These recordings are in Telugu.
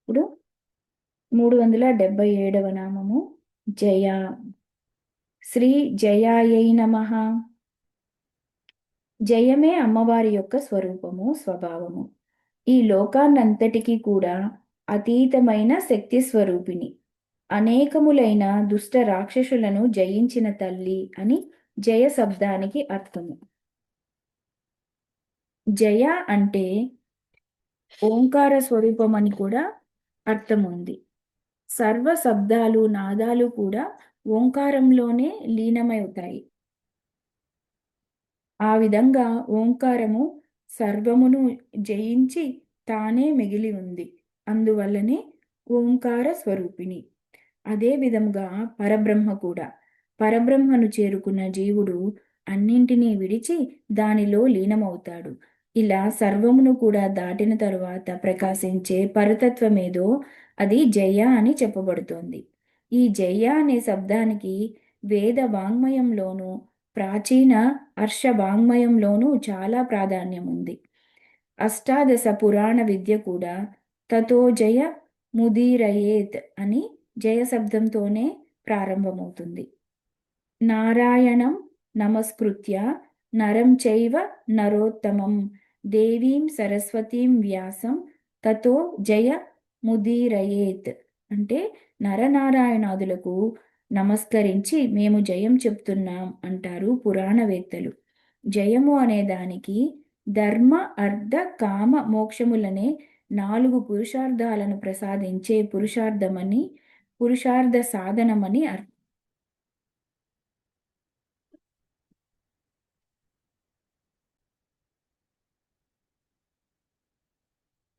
ఇప్పుడు 377వ నామము జయ. శ్రీ జయాయై నమః. జయమే అమ్మవారి యొక్క స్వరూపము, స్వభావము. ఈ లోకాన్నంతటికీ కూడా అతీతమైన శక్తి స్వరూపిణి. అనేకములైన దుష్ట రాక్షసులను జయించిన తల్లి అని జయ శబ్దానికి అర్థము. జయ అంటే ఓంకార స్వరూపం అని కూడా అర్థం ఉంది. సర్వ శబ్దాలు, నాదాలు కూడా ఓంకారంలోనే లీనమవుతాయి. ఆ విధంగా ఓంకారము సర్వమును జయించి తానే మిగిలి ఉంది. అందువల్లనే ఓంకార స్వరూపిణి. అదే విధముగా పరబ్రహ్మ కూడా. పరబ్రహ్మను చేరుకున్న జీవుడు అన్నింటినీ విడిచి దానిలో లీనమవుతాడు. ఇలా సర్వమును కూడా దాటిన తరువాత ప్రకాశించే పరతత్వమేదో అది జయ అని చెప్పబడుతోంది. ఈ జయ అనే శబ్దానికి వేద వాంగ్మయంలోనూ ప్రాచీన హర్ష వాంగ్మయంలోనూ చాలా ప్రాధాన్యం ఉంది. అష్టాదశ పురాణ విద్య కూడా తతో జయ ముదీరయేత్ అని జయ శబ్దంతోనే ప్రారంభమవుతుంది. నారాయణం నమస్కృత్య నరం చైవ నరోత్తమం దేవీం సరస్వతీం వ్యాసం తతో జయ ముదీరయేత్ అంటే నరనారాయణాదులకు నమస్కరించి మేము జయం చెప్తున్నాం అంటారు పురాణవేత్తలు. జయము అనే దానికి ధర్మ, అర్థ, కామ, మోక్షములనే 4 పురుషార్థాలను ప్రసాదించే పురుషార్థమని, పురుషార్థ సాధనమని అర్థం.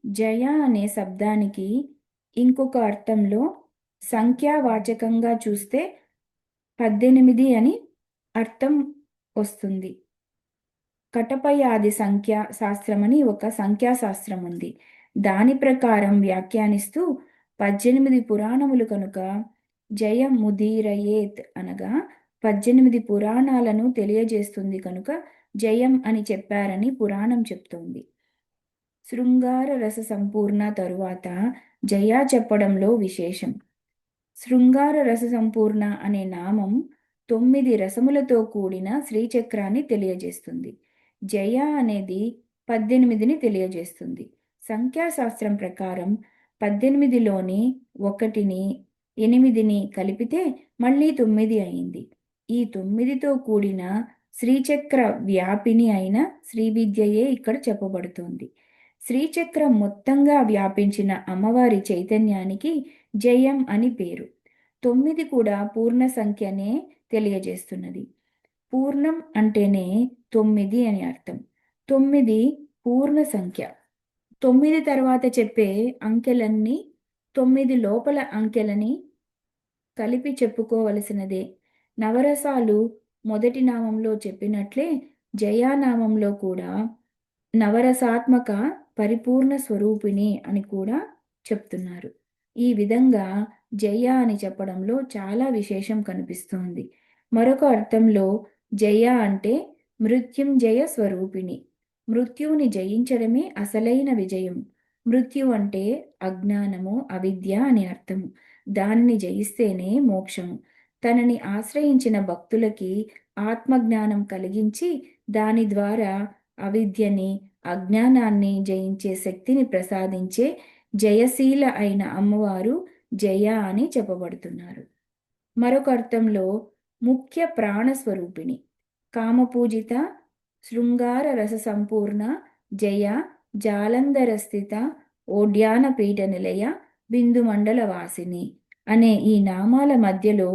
జయ అనే శబ్దానికి ఇంకొక అర్థంలో సంఖ్యావాచకంగా చూస్తే 18 అని అర్థం వస్తుంది. కటపయాది సంఖ్యా శాస్త్రమని ఒక సంఖ్యాశాస్త్రం ఉంది. దాని ప్రకారం వ్యాఖ్యానిస్తూ 18 పురాణములు కనుక జయ ముదీరయేత్ అనగా 18 పురాణాలను తెలియజేస్తుంది కనుక జయం అని చెప్పారని పురాణం చెప్తోంది. శృంగార రస సంపూర్ణ తరువాత జయ చెప్పడంలో విశేషం. శృంగార రస సంపూర్ణ అనే నామం 9 రసములతో కూడిన శ్రీచక్రాన్ని తెలియజేస్తుంది. జయ అనేది 18ని తెలియజేస్తుంది. సంఖ్యాశాస్త్రం ప్రకారం 18లోని 1ని 8ని కలిపితే మళ్ళీ 9 అయింది. ఈ 9తో కూడిన శ్రీచక్ర వ్యాపిని అయిన శ్రీవిద్యయే ఇక్కడ చెప్పబడుతోంది. శ్రీచక్రం మొత్తంగా వ్యాపించిన అమ్మవారి చైతన్యానికి జయం అని పేరు. 9 కూడా పూర్ణ సంఖ్యనే తెలియజేస్తున్నది. పూర్ణం అంటేనే 9 అని అర్థం. 9 పూర్ణ సంఖ్య. 9 తర్వాత చెప్పే అంకెలన్నీ 9 లోపల అంకెలని కలిపి చెప్పుకోవలసినదే. నవరసాలు మొదటి నామంలో చెప్పినట్లే జయానామంలో కూడా నవరసాత్మక పరిపూర్ణ స్వరూపిణి అని కూడా చెప్తున్నారు. ఈ విధంగా జయ అని చెప్పడంలో చాలా విశేషం కనిపిస్తోంది. మరొక అర్థంలో జయ అంటే మృత్యుంజయ స్వరూపిణి. మృత్యువుని జయించడమే అసలైన విజయం. మృత్యు అంటే అజ్ఞానము, అవిద్య అని అర్థము. దానిని జయిస్తేనే మోక్షము. తనని ఆశ్రయించిన భక్తులకి ఆత్మజ్ఞానం కలిగించి దాని ద్వారా అవిద్యని, అజ్ఞానాన్ని జయించే శక్తిని ప్రసాదించే జయశీల అయిన అమ్మవారు జయ అని చెప్పబడుతున్నారు. మరొక అర్థంలో ముఖ్య ప్రాణస్వరూపిణి. కామపూజిత శృంగార రస సంపూర్ణ జయ జాలంధర స్థిత ఓడ్యాన పీఠ నిలయ బిందుమండల వాసిని అనే ఈ నామాల మధ్యలో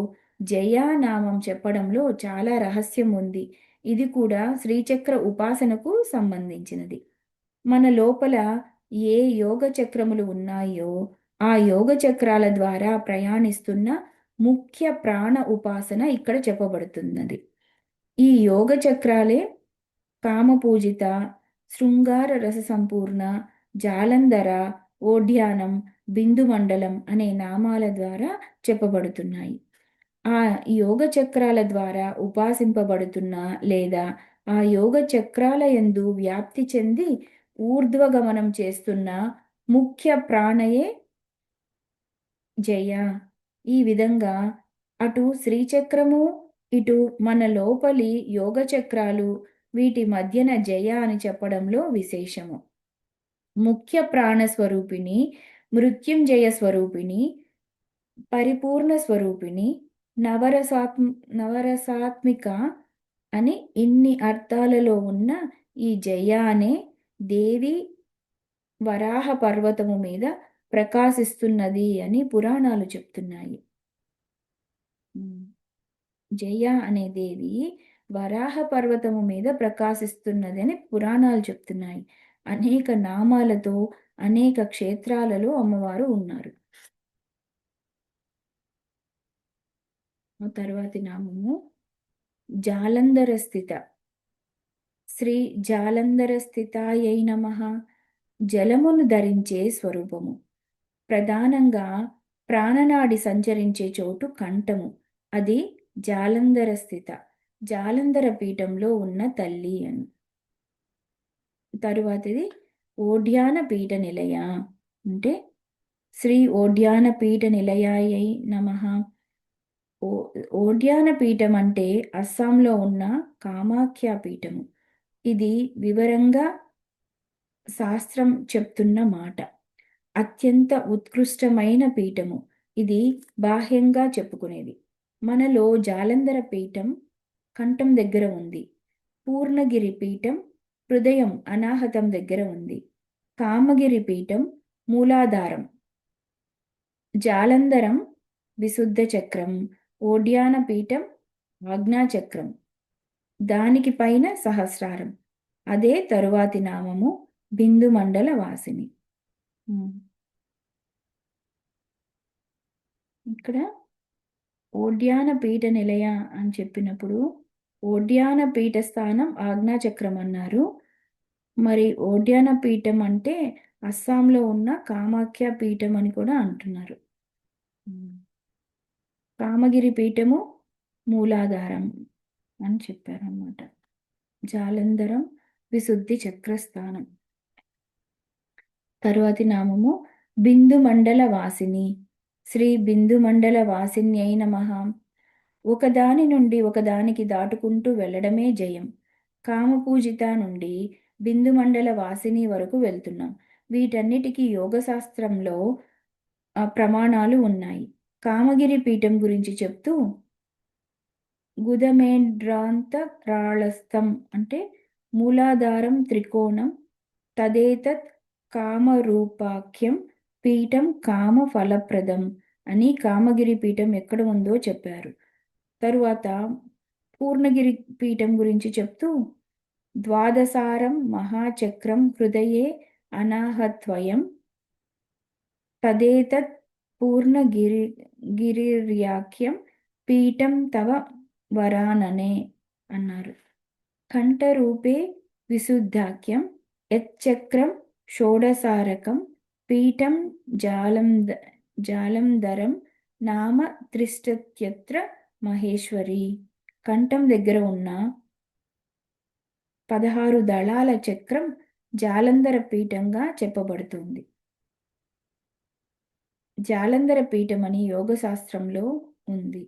జయా నామం చెప్పడంలో చాలా రహస్యం ఉంది. ఇది కూడా శ్రీచక్ర ఉపాసనకు సంబంధించినది. మన లోపల ఏ యోగ చక్రములు ఉన్నాయో ఆ యోగ చక్రాల ద్వారా ప్రయాణిస్తున్న ముఖ్య ప్రాణ ఉపాసన ఇక్కడ చెప్పబడుతున్నది. ఈ యోగ చక్రాలే కామపూజిత, శృంగార రస సంపూర్ణ, జాలంధర, ఓడ్యానం, బిందుమండలం అనే నామాల ద్వారా చెప్పబడుతున్నాయి. ఆ యోగ చక్రాల ద్వారా ఉపాసింపబడుతున్న లేదా ఆ యోగ చక్రాల యందు వ్యాప్తి చెంది ఊర్ధ్వగమనం చేస్తున్న ముఖ్య ప్రాణయే జయ. ఈ విధంగా అటు శ్రీచక్రము, ఇటు మన లోపలి యోగ చక్రాలు, వీటి మధ్యన జయ అని చెప్పడంలో విశేషము. ముఖ్య ప్రాణస్వరూపిణి, మృత్యుంజయ స్వరూపిణి, పరిపూర్ణ స్వరూపిణి, నవరసాత్మిక అని ఇన్ని అర్థాలలో ఉన్న ఈ జయ అనే దేవి వరాహ పర్వతము మీద ప్రకాశిస్తున్నది అని పురాణాలు చెప్తున్నాయి. జయ అనే దేవి వరాహ పర్వతము మీద ప్రకాశిస్తున్నది అని పురాణాలు చెప్తున్నాయి. అనేక నామాలతో అనేక క్షేత్రాలలో అమ్మవారు ఉన్నారు. ఆ తర్వాతి నామము జాలంధర స్థిత. శ్రీ జాలంధర స్థితాయై నమః. జలమును ధరించే స్వరూపము. ప్రధానంగా ప్రాణనాడి సంచరించే చోటు కంఠము. అది జాలంధర స్థిత, జాలంధర పీఠంలో ఉన్న తల్లి అని. తరువాతిది ఓడ్యాన పీఠ నిలయ. అంటే శ్రీ ఓడ్యాన పీఠ నిలయాయై నమః. ఓడ్యాన పీఠం అంటే అస్సాంలో ఉన్న కామాఖ్య పీఠము. ఇది వివరంగా శాస్త్రం చెప్తున్న మాట. అత్యంత ఉత్కృష్టమైన పీఠము. ఇది బాహ్యంగా చెప్పుకునేది. మనలో జాలంధర పీఠం కంఠం దగ్గర ఉంది. పూర్ణగిరి పీఠం హృదయం అనాహతం దగ్గర ఉంది. కామగిరి పీఠం మూలాధారం. జాలంధరం విశుద్ధ చక్రం. ఓడ్యాన పీఠం ఆజ్ఞాచక్రం. దానికి పైన సహస్రారం. అదే తరువాతి నామము బిందు మండల వాసిని. ఇక్కడ ఓడ్యాన పీఠ నిలయ అని చెప్పినప్పుడు ఓడ్యాన పీఠ స్థానం ఆజ్ఞాచక్రం అన్నారు. మరి ఓడ్యాన పీఠం అంటే అస్సాంలో ఉన్న కామాఖ్య పీఠం అని కూడా అంటున్నారు. కామగిరి పీఠము మూలాధారం అని చెప్పారన్నమాట. జాలంధరం విశుద్ధి చక్రస్థానం. తరువాతి నామము బిందు మండల వాసిని. శ్రీ బిందు మండల వాసిన్యై నమః. ఒకదాని నుండి ఒకదానికి దాటుకుంటూ వెళ్ళడమే జయం. కామపూజిత నుండి బిందు మండల వాసిని వరకు వెళ్తున్నాం. వీటన్నిటికీ యోగశాస్త్రంలో ప్రమాణాలు ఉన్నాయి. కామగిరి పీఠం గురించి చెప్తూ గుదమేంద్రాంతరాళస్థం అంటే మూలాధారం త్రికోణం తదేతత్ కామరూపాఖ్యం పీఠం కామ ఫలప్రదం అని కామగిరి పీఠం ఎక్కడ ఉందో చెప్పారు. తరువాత పూర్ణగిరి పీఠం గురించి చెప్తూ ద్వాదసారం మహాచక్రం హృదయే అనాహత్వయం తదేతత్ పూర్ణగిరిర్యాఖ్యం పీఠం తవ వరాననే అన్నారు. కంఠరూపే విశుద్ధాఖ్యం యచ్చక్రం షోడసారకం పీఠం జాలంధరం నామ త్రిష్టత్యత్ర మహేశ్వరి. కంఠం దగ్గర ఉన్న 16 దళాల చక్రం జాలంధర పీఠంగా చెప్పబడుతుంది. జాలంధర పీఠం అని యోగశాస్త్రంలో ఉంది.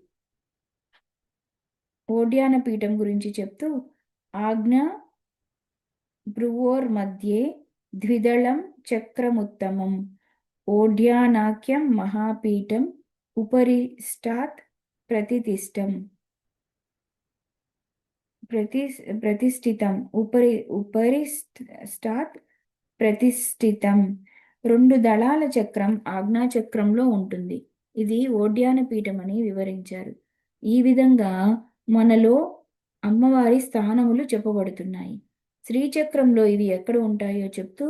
ఓడ్యాన పీఠం గురించి చెప్తూ ఆజ్ఞ భ్రువోర్మధ్యే ద్విదళం చక్రముత్తమం ఓడ్యానాఖ్యం మహాపీఠం ఉపరిష్టాత్ ప్రతిష్ఠితం. ఉపరిష్టాత్ ప్రతిష్ఠితం. 2 దళాల చక్రం ఆజ్ఞాచక్రంలో ఉంటుంది. ఇది ఓడ్యాన పీఠం అని వివరించారు. ఈ విధంగా మనలో అమ్మవారి స్థానములు చెప్పబడుతున్నాయి. శ్రీచక్రంలో ఇవి ఎక్కడ ఉంటాయో చెప్తూ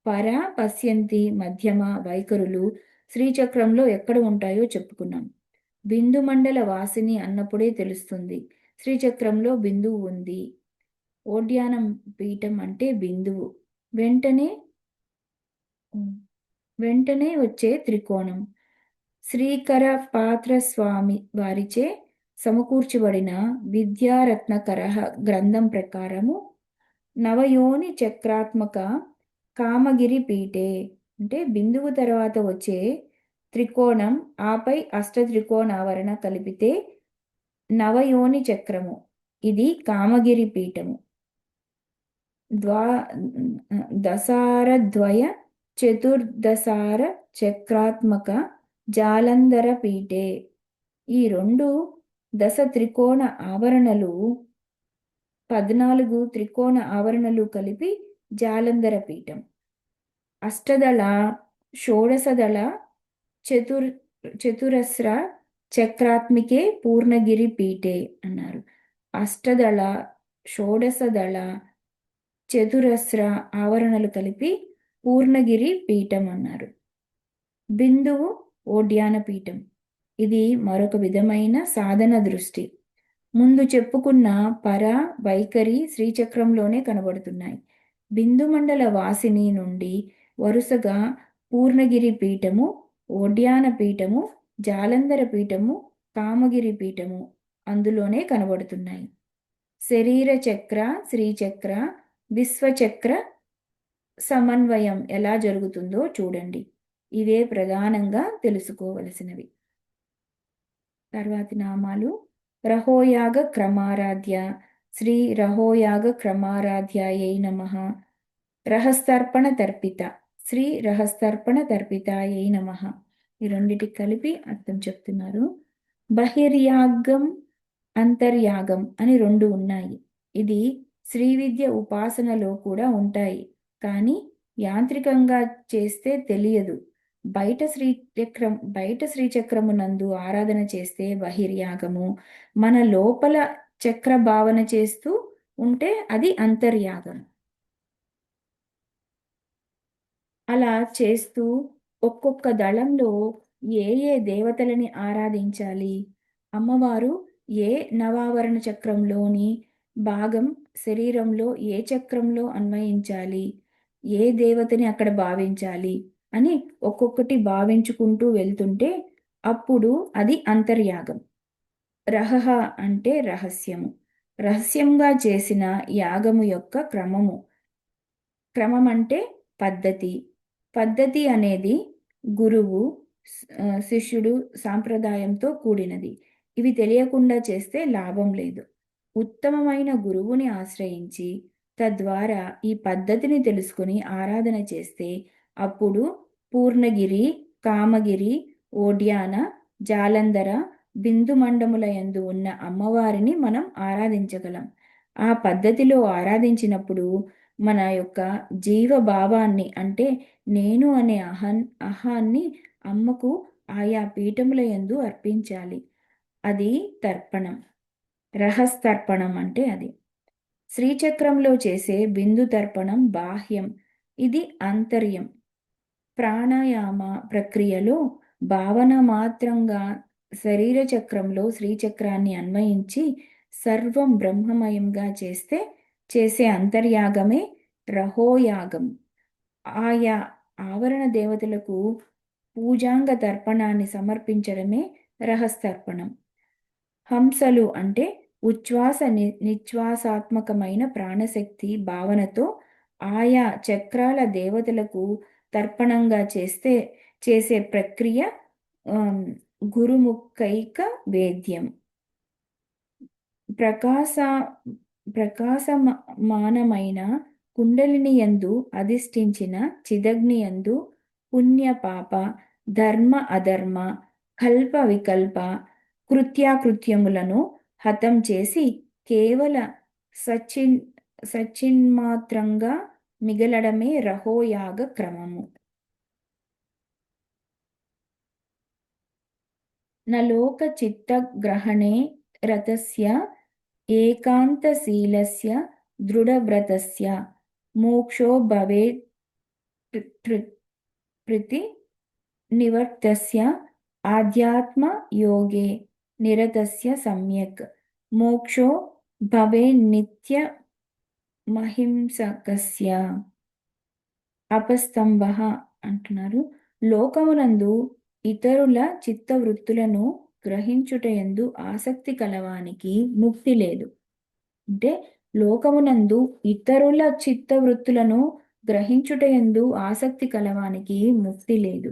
పర పశ్యంతి మధ్యమ వైఖరులు శ్రీచక్రంలో ఎక్కడ ఉంటాయో చెప్పుకున్నాం. బిందు మండల వాసిని అన్నప్పుడే తెలుస్తుంది శ్రీచక్రంలో బిందువు ఉంది. ఓడ్యానం పీఠం అంటే బిందువు. వెంటనే వచ్చే త్రికోణం. శ్రీకర పాత్రస్వామి వారిచే సమకూర్చబడిన విద్యారత్నకర గ్రంథం ప్రకారము నవయోని చక్రాత్మక కామగిరి పీఠే అంటే బిందువు తర్వాత వచ్చే త్రికోణం ఆపై అష్టత్రికోణావరణ కలిపితే నవయోని చక్రము. ఇది కామగిరి పీఠము. ద్వా దశారద్వయ చతుర్దశార చక్రాత్మక జాలంధర పీఠే. ఈ రెండు దశ త్రికోణ ఆవరణలు 14 త్రికోణ ఆవరణలు కలిపి జాలంధర పీఠం. అష్టదళ షోడశదళ చతురస్ర చక్రాత్మికే పూర్ణగిరి పీఠే అన్నారు. అష్టదళ షోడశదళ చతురస్ర ఆవరణలు కలిపి పూర్ణగిరి పీఠం అన్నారు. బిందువు ఓడ్యాన పీఠం. ఇది మరొక విధమైన సాధన దృష్టి. ముందు చెప్పుకున్న పర వైఖరి శ్రీచక్రంలోనే కనబడుతున్నాయి. బిందుమండల వాసిని నుండి వరుసగా పూర్ణగిరి పీఠము, ఓడ్యాన పీఠము, జాలంధర పీఠము, కామగిరి పీఠము అందులోనే కనబడుతున్నాయి. శరీర చక్ర, శ్రీచక్ర, విశ్వచక్ర సమన్వయం ఎలా జరుగుతుందో చూడండి. ఇవే ప్రధానంగా తెలుసుకోవలసినవి. తర్వాతి నామాలు: రహోయాగ క్రమారాధ్య, శ్రీ రహోయాగ క్రమారాధ్యాయై నమః. రహస్తర్పణ తర్పిత, శ్రీ రహస్తర్పణ తర్పితాయై నమః. ఈ రెండిటికి కలిపి అర్థం చెప్తున్నారు. బహిర్యాగం, అంతర్యాగం అని రెండు ఉన్నాయి. ఇది శ్రీ విద్య ఉపాసనలో కూడా ఉంటాయి, కానీ యాంత్రికంగా చేస్తే తెలియదు. బయట శ్రీచక్రమునందు ఆరాధన చేస్తే బహిర్యాగము, మన లోపల చక్ర భావన చేస్తూ ఉంటే అది అంతర్యాగం. అలా చేస్తూ ఒక్కొక్క దళంలో ఏ ఏ దేవతలని ఆరాధించాలి, అమ్మవారు ఏ నవావరణ చక్రంలోని భాగం శరీరంలో ఏ చక్రంలో అన్వయించాలి, ఏ దేవతని అక్కడ భావించాలి అని ఒక్కొక్కటి భావించుకుంటూ వెళ్తుంటే అప్పుడు అది అంతర్యాగం. రహః అంటే రహస్యము. రహస్యంగా చేసిన యాగము యొక్క క్రమము. క్రమం అంటే పద్ధతి. పద్ధతి అనేది గురువు, శిష్యుడు సాంప్రదాయంతో కూడినది. ఇవి తెలియకుండా చేస్తే లాభం లేదు. ఉత్తమమైన గురువుని ఆశ్రయించి తద్వారా ఈ పద్ధతిని తెలుసుకుని ఆరాధన చేస్తే అప్పుడు పూర్ణగిరి, కామగిరి, ఓడ్యాన, జాలంధర, బిందు మండముల యందు ఉన్న అమ్మవారిని మనం ఆరాధించగలం. ఆ పద్ధతిలో ఆరాధించినప్పుడు మన యొక్క జీవభావాన్ని అంటే నేను అనే అహాన్ని అమ్మకు ఆయా పీఠముల యందు అర్పించాలి. అది తర్పణం. రహస్తర్పణం అంటే అది. శ్రీచక్రంలో చేసే బిందు తర్పణం బాహ్యం, ఇది ఆంతర్యం. ప్రాణాయామ ప్రక్రియలో భావన మాత్రంగా శరీర చక్రంలో శ్రీచక్రాన్ని అన్వయించి సర్వం బ్రహ్మమయంగా చేసే అంతర్యాగమే రహోయాగం. ఆయా ఆవరణ దేవతలకు పూజాంగ తర్పణాన్ని సమర్పించడమే రహస్తర్పణం. హంసలు అంటే ఉచ్ఛ్వాస నిశ్వాసాత్మకమైన ప్రాణశక్తి భావనతో ఆయా చక్రాల దేవతలకు తర్పణంగా చేసే ప్రక్రియ గురుముఖైక వేద్యం. ప్రకాశమానమైన కుండలిని యందు అధిష్ఠించిన చిదగ్ని యందు పుణ్య పాప, ధర్మ అధర్మ, కల్ప వికల్ప కృత్యాకృత్యములను హతం చేసి కేవల సచ్చిన్మాత్రంగా మిగలడమే రహోయాగ క్రమము. నలోక చిత్తగ్రహణే రతస్య ఏకాంతశీలస్య దృఢవ్రతస్య మోక్షో భవేత్ ప్రీతి నివర్తస్య ఆధ్యాత్మ యోగే నిరతస్య సమ్యక్ మోక్షో భవేన్నిత్య మహింసకస్య. అపస్తంభః అంటున్నారు. లోకమునందు ఇతరుల చిత్తవృత్తులను గ్రహించుటయందు ఆసక్తి కలవానికి ముక్తి లేదు. అంటే లోకమునందు ఇతరుల చిత్తవృత్తులను గ్రహించుటయందు ఆసక్తి కలవానికి ముక్తి లేదు.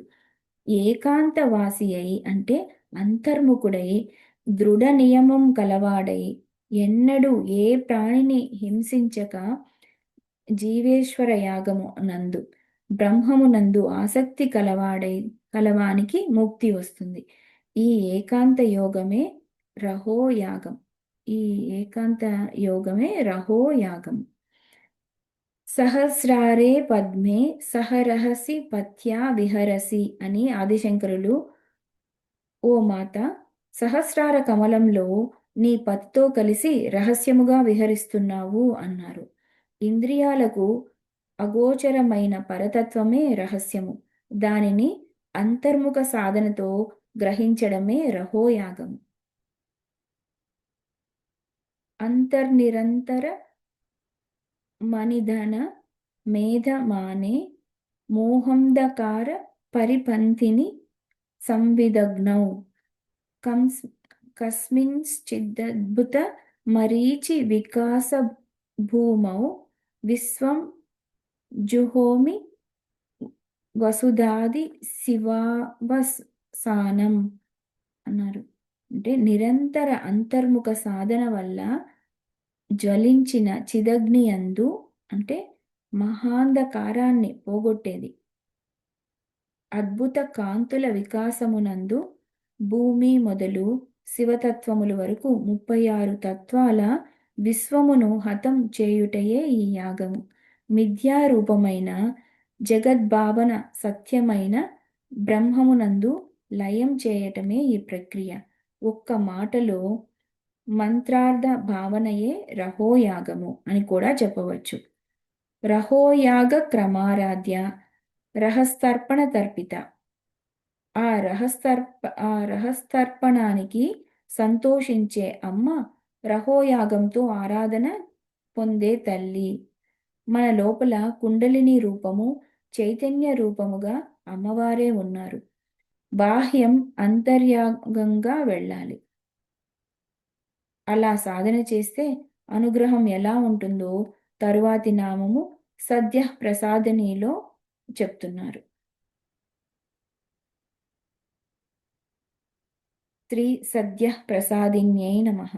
ఏకాంతవాసి అయి అంటే అంతర్ముఖుడై దృఢ నియమం కలవాడై ఎన్నడూ ఏ ప్రాణిని హింసించక జీవేశ్వర యాగము నందు బ్రహ్మమునందు ఆసక్తి కలవానికి ముక్తి వస్తుంది. ఈ ఏకాంత యోగమే రహో యాగం. ఈ ఏకాంత యోగమే రహో యాగం. సహస్రారే పద్మే సహరహసి పత్యా విహరసి అని ఆదిశంకరులు, ఓ మాత, సహస్రార కమలంలో నీ పతితో కలిసి రహస్యముగా విహరిస్తున్నావు అన్నారు. ఇంద్రియాలకు అగోచరమైన పరతత్వమే రహస్యము. దానిని అంతర్ముఖ సాధనతో గ్రహించడమే రహోయాగము. అంతర్నిరంతర మనిధన మేధమానే మోహంధకార పరిపంథిని సంవిదగ్నౌ కస్మింశ్చిదద్భుత మరీచి వికాస భూమౌ విశ్వం జుహోమి వసుధాది శివావసానం అన్నారు. అంటే నిరంతర అంతర్ముఖ సాధన వల్ల జ్వలించిన చిదగ్నియందు అంటే మహాంధకారాన్ని పోగొట్టేది. అద్భుత కాంతుల వికాసమునందు భూమి మొదలు శివతత్వముల వరకు 36 తత్వాల విశ్వమును హతం చేయుటయే ఈ యాగము. మిథ్యారూపమైన జగద్భావన సత్యమైన బ్రహ్మమునందు లయం చేయటమే ఈ ప్రక్రియ. ఒక్క మాటలో మంత్రార్థ భావనయే రహోయాగము అని కూడా చెప్పవచ్చు. రహోయాగ క్రమారాధ్య రహస్తర్పణ తర్పిత. ఆ రహస్తర్పణానికి సంతోషించే అమ్మ రహోయాగంతో ఆరాధన పొందే తల్లి. మన లోపల కుండలిని రూపము, చైతన్య రూపముగా అమ్మవారే ఉన్నారు. బాహ్యం అంతర్యాగంగా వెళ్ళాలి. అలా సాధన చేస్తే అనుగ్రహం ఎలా ఉంటుందో తరువాతి నామము సద్య ప్రసాదనిలో చెప్తున్నారు. శ్రీ సద్య ప్రసాదిన్యై నమః.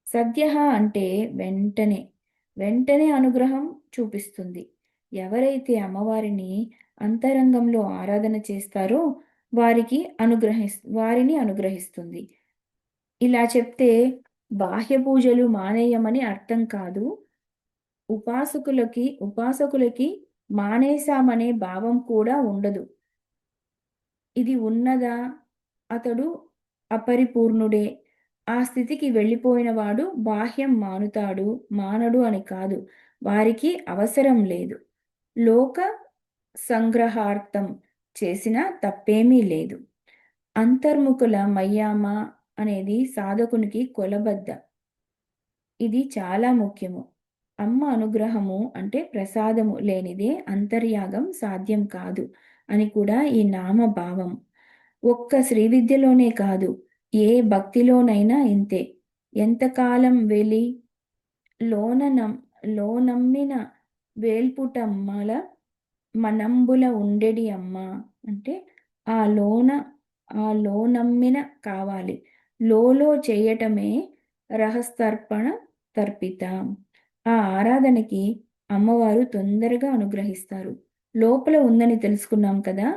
సద్య అంటే వెంటనే, వెంటనే అనుగ్రహం చూపిస్తుంది. ఎవరైతే అమ్మవారిని అంతరంగంలో ఆరాధన చేస్తారో వారిని అనుగ్రహిస్తుంది. ఇలా చెప్తే బాహ్య పూజలు మానేయమని అర్థం కాదు. ఉపాసకులకి మానేశామనే భావం కూడా ఉండదు. ఇది ఉన్నదా, అతడు అపరిపూర్ణుడే. ఆ స్థితికి వెళ్ళిపోయినవాడు బాహ్యం మానడు అని కాదు. వారికి అవసరం లేదు. లోక సంగ్రహార్థం చేసినా తప్పేమీ లేదు. అంతర్ముఖుల మయ్యామ అనేది సాధకునికి కొలబద్ద. ఇది చాలా ముఖ్యము. అమ్మ అనుగ్రహము అంటే ప్రసాదము లేనిదే అంతర్యాగం సాధ్యం కాదు అని కూడా ఈ నామ భావం. ఒక్క శ్రీ విద్యలోనే కాదు, ఏ భక్తిలోనైనా ఇంతే. ఎంతకాలం వెలి లోనమ్మిన వేల్పుటమ్మల మనంబుల ఉండెడి అమ్మ అంటే ఆ లోనమ్మిన కావాలి. లోలో చేయటమే రహస్తర్పణ తర్పిత. ఆ ఆరాధనకి అమ్మవారు తొందరగా అనుగ్రహిస్తారు. లోపల ఉందని తెలుసుకున్నాం కదా.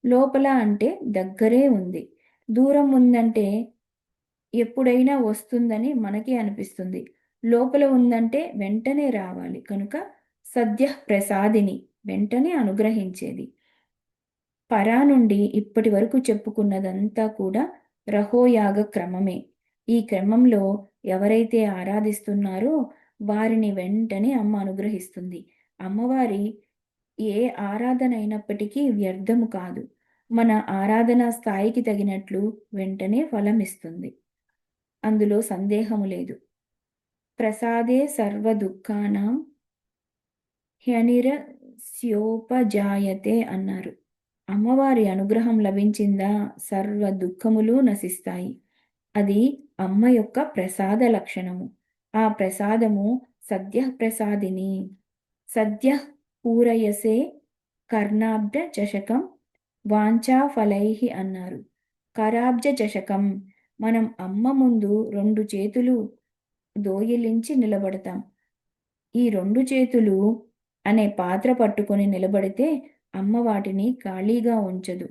లోపల అంటే దగ్గరే ఉంది. దూరం ఉందంటే ఎప్పుడైనా వస్తుందని మనకి అనిపిస్తుంది. లోపల ఉందంటే వెంటనే రావాలి. కనుక సద్య ప్రసాదిని, వెంటనే అనుగ్రహించేది. పరా నుండి ఇప్పటి వరకు చెప్పుకున్నదంతా కూడా రహోయాగ క్రమమే. ఈ క్రమంలో ఎవరైతే ఆరాధిస్తున్నారో వారిని వెంటనే అమ్మ అనుగ్రహిస్తుంది. అమ్మవారి ఏ ఆరాధన అయినప్పటికీ వ్యర్థము కాదు. మన ఆరాధన స్థాయికి తగినట్లు వెంటనే ఫలం ఇస్తుంది. అందులో సందేహము లేదు. ప్రసాదే సర్వ దుఃఖానాం హ్యనిరస్యోపజాయతే అన్నారు. అమ్మవారి అనుగ్రహం లభించిందా సర్వ దుఃఖములు నశిస్తాయి. అది అమ్మ యొక్క ప్రసాద లక్షణము. ఆ ప్రసాదము సద్య ప్రసాదిని. సద్య పూరయసే కర్ణాబ్జ చషకం వాంఛా ఫలైహి అన్నారు. కరాబ్జ చషకం, మనం అమ్మ ముందు 2 చేతులు దోయిలించి నిలబడతాం. ఈ 2 చేతులు అనే పాత్ర పట్టుకొని నిలబడితే అమ్మ వాటిని ఖాళీగా ఉంచదు.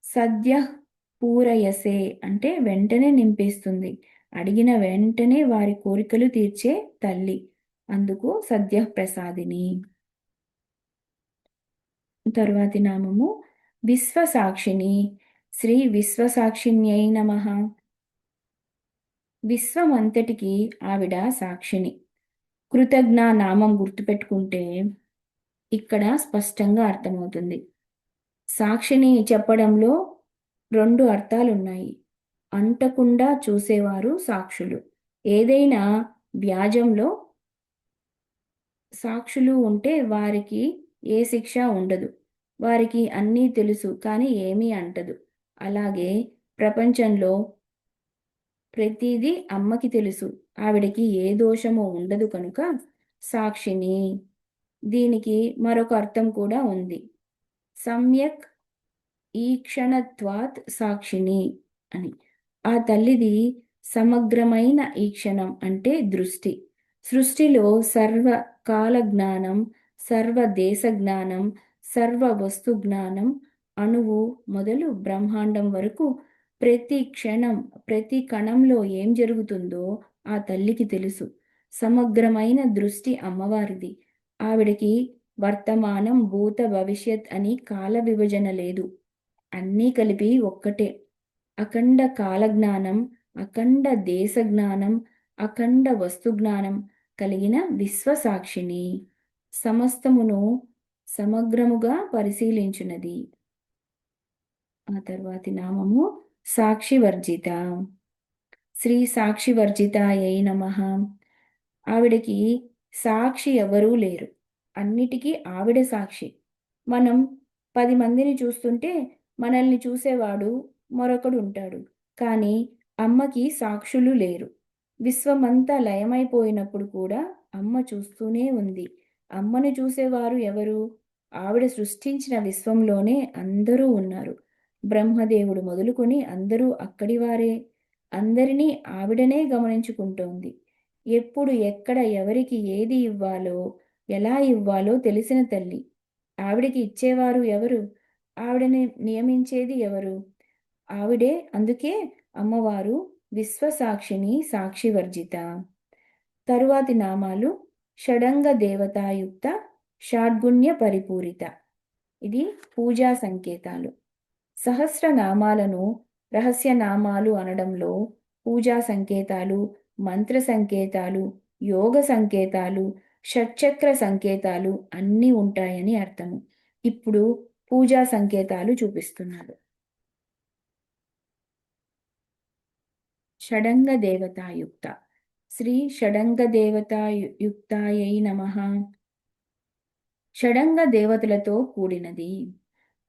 సద్యః పూరయసే అంటే వెంటనే నింపేస్తుంది. అడిగిన వెంటనే వారి కోరికలు తీర్చే తల్లి. అందుకు సద్యః ప్రసాదిని. తరువాతి నామము విశ్వసాక్షిని. శ్రీ విశ్వసాక్షిన్యై నమః. విశ్వమంతటికి ఆవిడ సాక్షిని. కృతజ్ఞ నామం గుర్తుపెట్టుకుంటే ఇక్కడ స్పష్టంగా అర్థమవుతుంది. సాక్షిని చెప్పడంలో 2 అర్థాలున్నాయి. అంటకుండా చూసేవారు సాక్షులు. ఏదైనా వ్యాజంలో సాక్షులు ఉంటే వారికి ఏ శిక్ష ఉండదు. వారికి అన్నీ తెలుసు కానీ ఏమీ అంటదు. అలాగే ప్రపంచంలో ప్రతిదీ అమ్మకి తెలుసు. ఆవిడకి ఏ దోషము ఉండదు కనుక సాక్షిని. దీనికి మరొక అర్థం కూడా ఉంది. సమ్యక్ ఈక్షణత్వాత్ సాక్షిని అని. ఆ తల్లిది సమగ్రమైన ఈక్షణం అంటే దృష్టి. సృష్టిలో సర్వ కాల జ్ఞానం, సర్వ దేశ జ్ఞానం, సర్వ వస్తు జ్ఞానం, అణువు మొదలు బ్రహ్మాండం వరకు ప్రతి క్షణం, ప్రతి కణంలో ఏం జరుగుతుందో ఆ తల్లికి తెలుసు. సమగ్రమైన దృష్టి అమ్మవారిది. ఆవిడకి వర్తమానం, భూత, భవిష్యత్ అని కాల విభజన లేదు. అన్నీ కలిపి ఒక్కటే. అఖండ కాలజ్ఞానం, అఖండ దేశ జ్ఞానం, అఖండ వస్తు జ్ఞానం కలిగిన విశ్వసాక్షిని. సమస్తమును సమగ్రముగా పరిశీలించున్నది. ఆ తర్వాతి నామము సాక్షివర్జిత. శ్రీ సాక్షివర్జితాయై నమః. ఆవిడకి సాక్షి ఎవరూ లేరు. అన్నిటికీ ఆవిడ సాక్షి. మనం 10 మందిని చూస్తుంటే మనల్ని చూసేవాడు మరొకడు ఉంటాడు. కానీ అమ్మకి సాక్షులు లేరు. విశ్వమంతా లయమైపోయినప్పుడు కూడా అమ్మ చూస్తూనే ఉంది. అమ్మను చూసేవారు ఎవరు? ఆవిడ సృష్టించిన విశ్వంలోనే అందరూ ఉన్నారు. బ్రహ్మదేవుడు మొదలుకొని అందరూ అక్కడి వారే. అందరినీ ఆవిడనే గమనించుకుంటోంది. ఎప్పుడు ఎక్కడ ఎవరికి ఏది ఇవ్వాలో, ఎలా ఇవ్వాలో తెలిసిన తల్లి. ఆవిడకి ఇచ్చేవారు ఎవరు? ఆవిడని నియమించేది ఎవరు? ఆవిడే. అందుకే అమ్మవారు విశ్వసాక్షిని, సాక్షివర్జిత. తరువాతి నామాలు షడంగ దేవతాయుక్త, షాడ్గుణ్య పరిపూరిత. ఇది పూజా సంకేతాలు. సహస్రనామాలను రహస్యనామాలు అనడంలో పూజా సంకేతాలు, మంత్ర సంకేతాలు, యోగ సంకేతాలు, షట్చక్ర సంకేతాలు అన్నీ ఉంటాయని అర్థము. ఇప్పుడు పూజా సంకేతాలు చూపిస్తున్నాడు. షడంగ దేవతాయుక్త. శ్రీ షడంగ దేవతాయుక్తాయై నమః. షడంగ దేవతలతో కూడినది.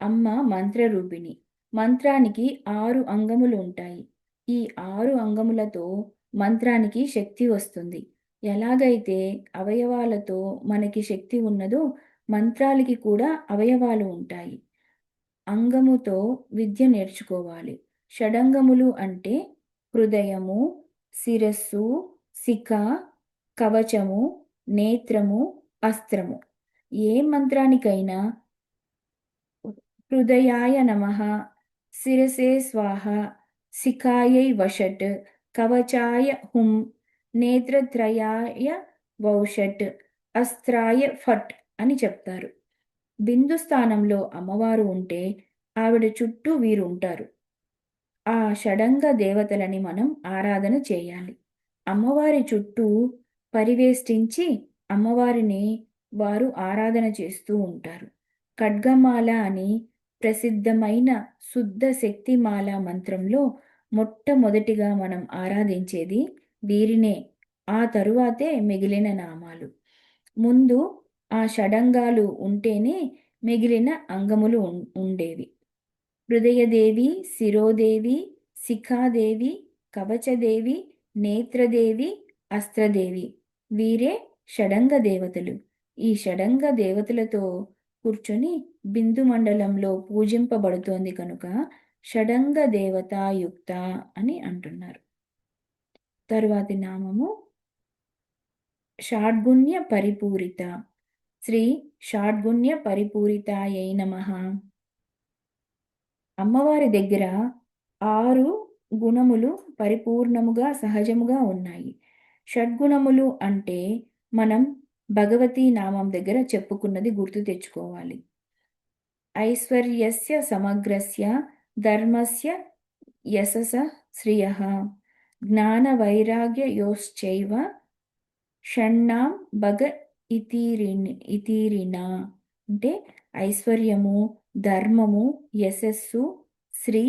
అమ్మ మంత్రరూపిణి. మంత్రానికి 6 అంగములు ఉంటాయి. ఈ 6 అంగములతో మంత్రానికి శక్తి వస్తుంది. ఎలాగైతే అవయవాలతో మనకి శక్తి ఉన్నదో మంత్రాలకి కూడా అవయవాలు ఉంటాయి. అంగముతో విద్య నేర్చుకోవాలి. షడంగములు అంటే హృదయము, శిరస్సు, శిఖ, కవచము, నేత్రము, అస్త్రము. ఏ మంత్రానికైనా హృదయాయ నమః, శిరసే స్వాహ, శిఖాయై వషట్, కవచాయ హుం, నేత్రత్రయాయ వౌషట్, అస్త్రాయ ఫట్ అని చెప్తారు. బిందు స్థానంలో అమ్మవారు ఉంటే ఆవిడ చుట్టూ వీరు ఉంటారు. ఆ షడంగ దేవతలని మనం ఆరాధన చేయాలి. అమ్మవారి చుట్టూ పరివేష్టించి అమ్మవారిని వారు ఆరాధన చేస్తూ ఉంటారు. ఖడ్గమాల అని ప్రసిద్ధమైన శుద్ధ శక్తిమాల మంత్రంలో మొట్టమొదటిగా మనం ఆరాధించేది వీరినే. ఆ తరువాతే మిగిలిన నామాలు. ముందు ఆ షడంగాలు ఉంటేనే మిగిలిన అంగములు ఉండేవి. హృదయదేవి, శిరోదేవి, శిఖాదేవి, కవచదేవి, నేత్రదేవి, అస్త్రదేవి. వీరే షడంగ దేవతలు. ఈ షడంగ దేవతలతో కూర్చొని బిందు మండలంలో పూజింపబడుతోంది కనుక షడంగ దేవతాయుక్త అని అంటున్నారు. తరువాతి నామము షాడ్గుణ్య పరిపూరిత. శ్రీ షాడ్గుణ్య పరిపూరితాయై నమః. అమ్మవారి దగ్గర 6 గుణములు పరిపూర్ణముగా సహజముగా ఉన్నాయి. షడ్గుణములు అంటే మనం భగవతీ నామం దగ్గర చెప్పుకున్నది గుర్తు తెచ్చుకోవాలి. ఐశ్వర్యస్య సమగ్రస్య ధర్మస్య యశస శ్రియః జ్ఞానవైరాగ్యయోశ్చైవ షణ్ణాం భగ ఇతీరిణ అంటే ఐశ్వర్యము, ధర్మము, యశస్సు, శ్రీ,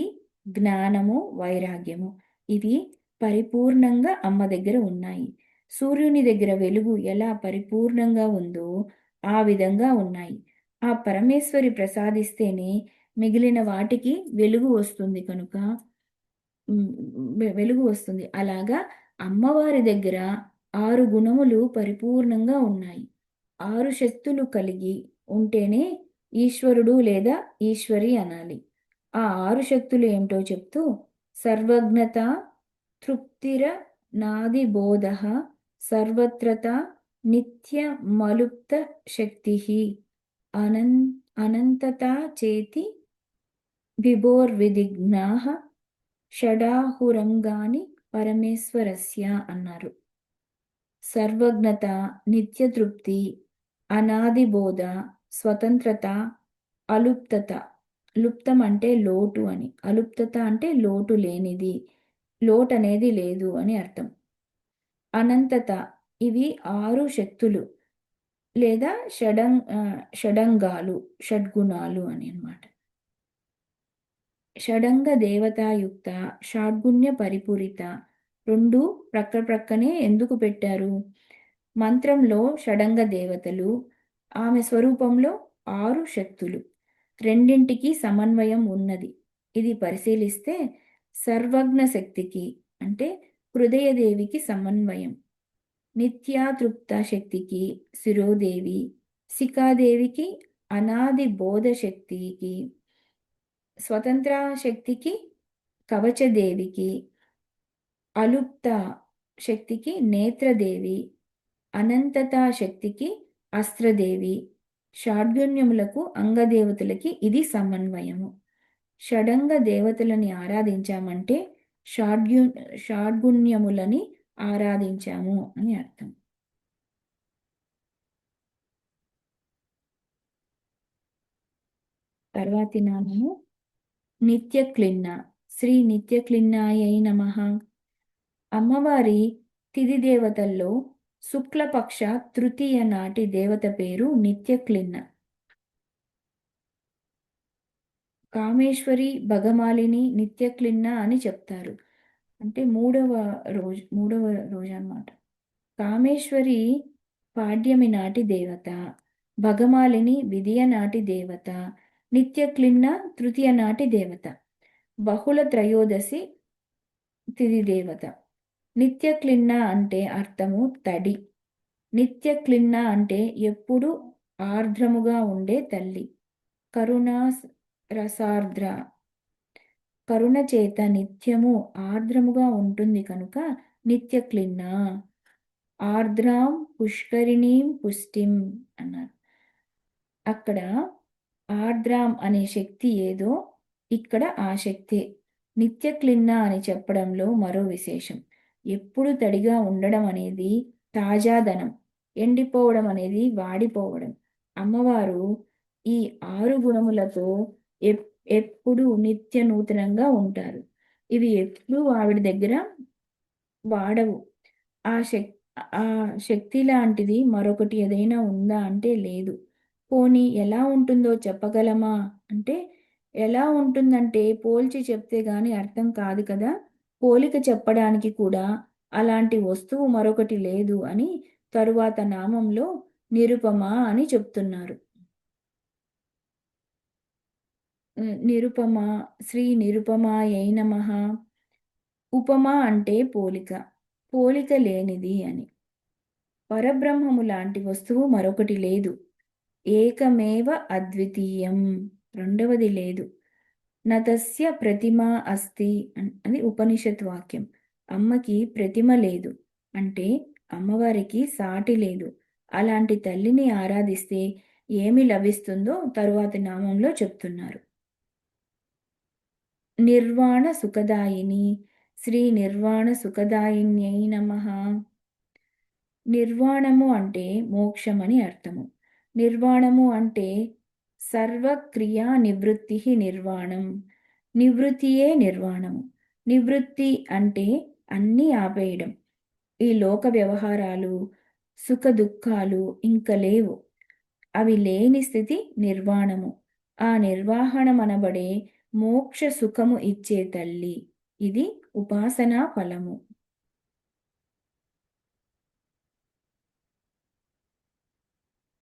జ్ఞానము, వైరాగ్యము ఇవి పరిపూర్ణంగా అమ్మ దగ్గర ఉన్నాయి. సూర్యుని దగ్గర వెలుగు ఎలా పరిపూర్ణంగా ఉందో ఆ విధంగా ఉన్నాయి. ఆ పరమేశ్వరి ప్రసాదిస్తేనే మిగిలిన వాటికి వెలుగు వస్తుంది కనుక వెలుగు వస్తుంది. అలాగా అమ్మవారి దగ్గర 6 గుణములు పరిపూర్ణంగా ఉన్నాయి. 6 శక్తులు కలిగి ఉంటేనే ఈశ్వరుడు లేదా ఈశ్వరి అనాలి. ఆ 6 శక్తులు ఏమిటో చెప్తూ సర్వజ్ఞత, తృప్తిర నాది బోధ, సర్వత్రత, నిత్య మలుప్త శక్తి, అనంతతా చేతి విభోర్విధిఘ్నా షడాహురంగాని పరమేశ్వరస్య అన్నారు. సర్వజ్ఞత, నిత్యతృప్తి, అనాదిబోధ, స్వతంత్రత, అలుప్తత. లుప్తం అంటే లోటు అని, అలుప్తత అంటే లోటు లేనిది, లోటు అనేది లేదు అని అర్థం. అనంతత ఇవి 6 శక్తులు లేదా షడంగాలు, షడ్గుణాలు అని అన్నమాట. షడంగ దేవతాయుక్త, షాడ్గుణ్య పరిపూరిత 2 ప్రక్కనే ఎందుకు పెట్టారు? మంత్రంలో షడంగ దేవతలు, ఆమె స్వరూపంలో 6 శక్తులు, రెండింటికి సమన్వయం ఉన్నది. ఇది పరిశీలిస్తే సర్వజ్ఞ శక్తికి అంటే హృదయదేవికి సమన్వయం, నిత్యాతృప్త శక్తికి శిరోదేవి, శిఖాదేవికి అనాది బోధ శక్తికి, స్వతంత్ర శక్తికి కవచదేవికి, అలుప్త శక్తికి నేత్రదేవి, అనంతతా శక్తికి అస్త్రదేవి, షాడ్గుణ్యములకు అంగదేవతలకి ఇది సమన్వయము. షడంగ దేవతలని ఆరాధించామంటే షాడ్గుణ్యములని ఆరాధించాము అని అర్థం. తర్వాతి నామము నిత్యక్లిన్న. శ్రీ నిత్యక్లిన్నాయై నమః. అమ్మవారి తిథి దేవతల్లో శుక్లపక్ష తృతీయ నాటి దేవత పేరు నిత్యక్లిన్న. కామేశ్వరి, భగమాలిని, నిత్యక్లిన్న అని చెప్తారు. అంటే మూడవ రోజు అన్నమాట. కామేశ్వరి పాడ్యమి నాటి దేవత, భగమాలిని విదియ నాటి దేవత, నిత్యక్లిన్న తృతీయ నాటి దేవత, బహుళ త్రయోదశి తిథి దేవత. నిత్యక్లిన్న అంటే అర్థము తడి. నిత్యక్లిన్న అంటే ఎప్పుడు ఆర్ద్రముగా ఉండే తల్లి. కరుణా రసార్ద్ర, కరుణ చేత నిత్యము ఆర్ద్రముగా ఉంటుంది కనుక నిత్యక్లిన్న. ఆర్ద్రాం పుష్కరిణీం పుష్టిం అన్నారు. అక్కడ ఆర్ద్రాం అనే శక్తి ఏదో ఇక్కడ ఆ శక్తి నిత్యక్లిన్న అని చెప్పడంలో మరో విశేషం. ఎప్పుడు తడిగా ఉండడం అనేది తాజాదనం, ఎండిపోవడం అనేది వాడిపోవడం. అమ్మవారు ఈ 6 గుణములతో ఎప్పుడు నిత్య నూతనంగా ఉంటారు. ఇవి ఎప్పుడూ ఆవిడ దగ్గర వాడవు. ఆ శక్తి లాంటిది మరొకటి ఏదైనా ఉందా అంటే లేదు. పోనీ ఎలా ఉంటుందో చెప్పగలమా అంటే ఎలా ఉంటుందంటే పోల్చి చెప్తే గాని అర్థం కాదు కదా. పోలిక చెప్పడానికి కూడా అలాంటి వస్తువు మరొకటి లేదు అని తరువాత నామంలో నిరుపమ అని చెప్తున్నారు. నిరుపమ, శ్రీ నిరుపమాయై నమః. ఉపమ అంటే పోలిక, పోలిక లేనిది అని. పరబ్రహ్మము లాంటి వస్తువు మరొకటి లేదు. ఏకమేవ అద్వితీయం. రెండవది లేదు. నతస్య ప్రతిమా అస్తి అని ఉపనిషత్ వాక్యం. అమ్మకి ప్రతిమ లేదు అంటే అమ్మవారికి సాటి లేదు. అలాంటి తల్లిని ఆరాధిస్తే ఏమి లభిస్తుందో తరువాతి నామంలో చెప్తున్నారు. నిర్వాణ సుఖదాయిని. శ్రీ నిర్వాణ సుఖదాయిన్యై నమః. నిర్వాణము అంటే మోక్షమని అర్థము. నిర్వాణము అంటే సర్వక్రియా నివృత్తి నిర్వాణం. నివృత్తియే నిర్వాణము. నివృత్తి అంటే అన్నీ ఆపేయడం. ఈ లోక వ్యవహారాలు, సుఖ దుఃఖాలు ఇంక లేవు. అవి లేని స్థితి నిర్వాణము. ఆ నిర్వాహణమనబడే మోక్ష సుఖము ఇచ్చే తల్లి. ఇది ఉపాసనా ఫలము.